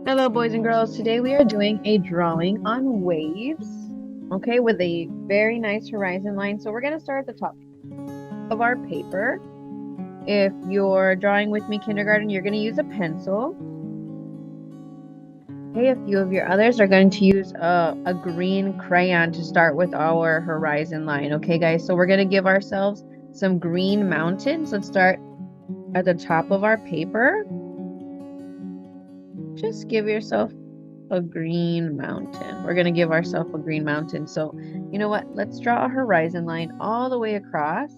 Hello, boys and girls. Today we are doing a drawing on waves, okay, with a very nice horizon line. So we're going to start at the top of our paper. If you're drawing with me kindergarten, you're going to use a pencil. Okay, a few of your others are going to use a green crayon to start with our horizon line. Okay, guys, so we're going to give ourselves some green mountains. Let's start at the top of our paper. Just give yourself a green mountain. We're going to give ourselves a green mountain. So, you know what? Let's draw a horizon line all the way across.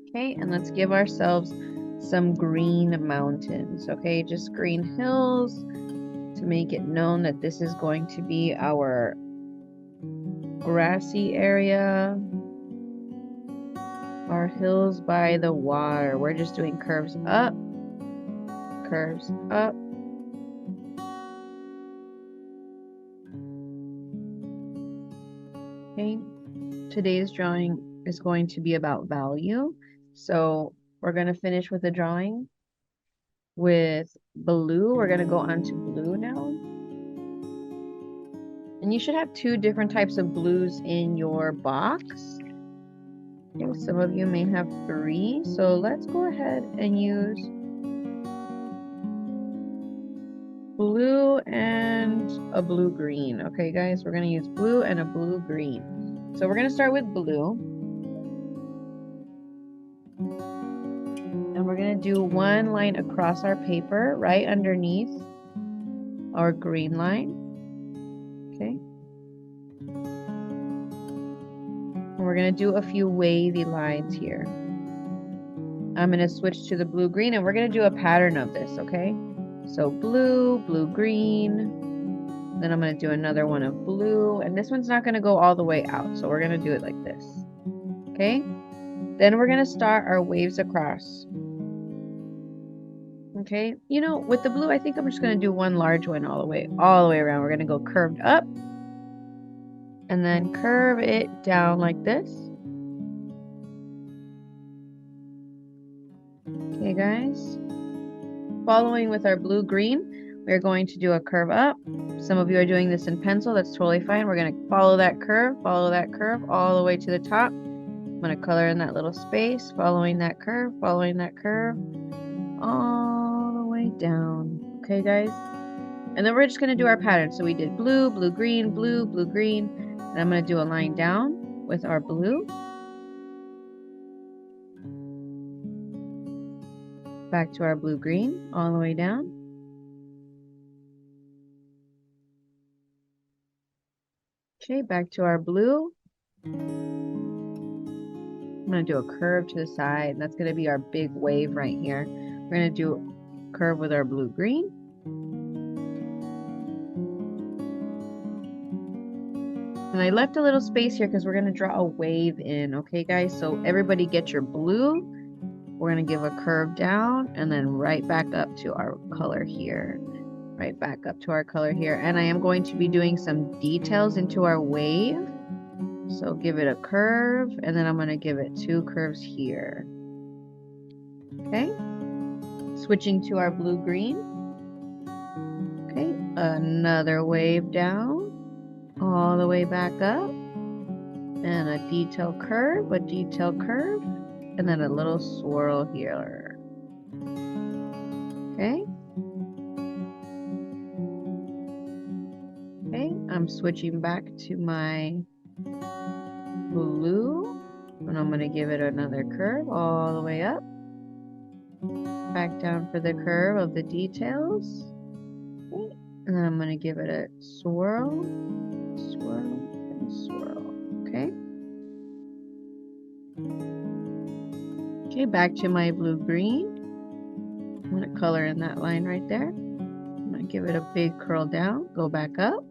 Okay, and let's give ourselves some green mountains. Okay, just green hills to make it known that this is going to be our grassy area. Our hills by the water. We're just doing curves up, curves up. Okay, today's drawing is going to be about value. So we're going to finish with the drawing with blue. We're going to go on to blue now. And you should have two different types of blues in your box. Okay, some of you may have three. So let's go ahead and use blue and a blue green. Okay, guys, we're going to use blue and a blue green. So we're going to start with blue. And we're going to do one line across our paper right underneath our green line. Okay. And we're going to do a few wavy lines here. I'm going to switch to the blue green and we're going to do a pattern of this, okay? So blue, blue, green. Then I'm going to do another one of blue. And this one's not going to go all the way out. So we're going to do it like this. Okay? Then we're going to start our waves across. Okay? You know, with the blue, I think I'm just going to do one large one all the way around. We're going to go curved up. And then curve it down like this. Okay, guys? Following with our blue-green, we're going to do a curve up. Some of you are doing this in pencil. That's totally fine. We're going to follow that curve all the way to the top. I'm going to color in that little space, following that curve, all the way down. Okay, guys? And then we're just going to do our pattern. So we did blue, blue, green, blue, blue, green. And I'm going to do a line down with our blue. Back to our blue, green, all the way down. Okay, back to our blue. I'm going to do a curve to the side. That's going to be our big wave right here. We're going to do a curve with our blue, green. And I left a little space here because we're going to draw a wave in. Okay, guys? So everybody get your blue. We're going to give a curve down and then right back up to our color here. Right back up to our color here. And I am going to be doing some details into our wave. So give it a curve and then I'm going to give it two curves here. Okay. Switching to our blue-green. Okay. Another wave down. All the way back up. And a detail curve, and then a little swirl here. Okay. Okay, I'm switching back to my blue, and I'm going to give it another curve all the way up. Back down for the curve of the details. Okay. And then I'm going to give it a swirl, swirl, and swirl. Okay. Okay, back to my blue-green. I'm going to color in that line right there. I'm going to give it a big curl down, go back up.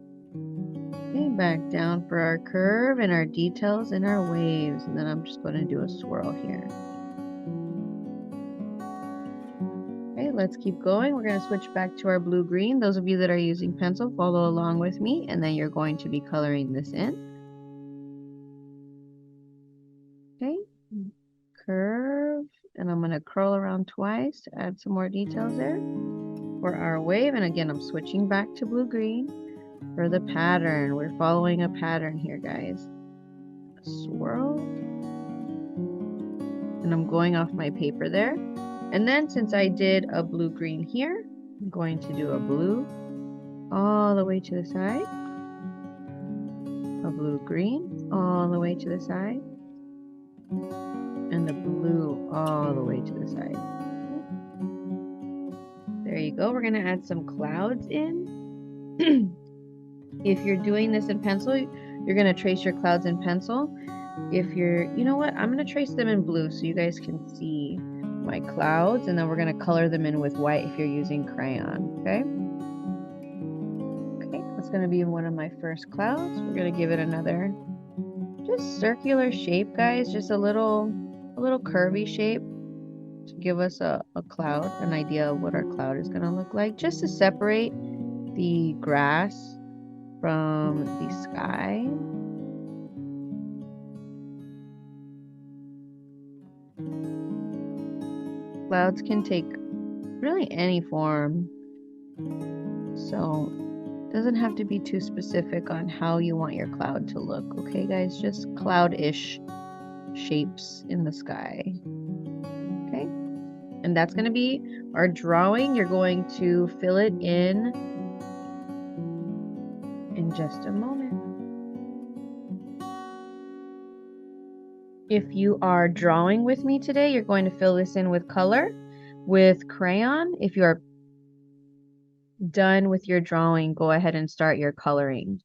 Okay, back down for our curve and our details and our waves. And then I'm just going to do a swirl here. Okay, let's keep going. We're going to switch back to our blue-green. Those of you that are using pencil, follow along with me, and then you're going to be coloring this in. Okay, curve, and I'm going to curl around twice to add some more details there for our wave. And again, I'm switching back to blue-green for the pattern. We're following a pattern here, guys. Swirl, and I'm going off my paper there. And then since I did a blue-green here, I'm going to do a blue all the way to the side, a blue-green all the way to the side, and the blue all the way to the side. There you go. We're going to add some clouds in. If you're doing this in pencil, you're going to trace your clouds in pencil. If you're, you know what, I'm going to trace them in blue so you guys can see my clouds, and then we're going to color them in with white if you're using crayon. Okay, that's going to be one of my first clouds. We're going to give it another just circular shape, guys, just a little curvy shape to give us a cloud, an idea of what our cloud is going to look like, just to separate the grass from the sky. Clouds can take really any form, so it doesn't have to be too specific on how you want your cloud to look. Okay, guys, just cloud-ish shapes in the sky. Okay, and that's going to be our drawing. You're going to fill it in just a moment. If you are drawing with me today, you're going to fill this in with color, with crayon. If you are done with your drawing, go ahead and start your coloring.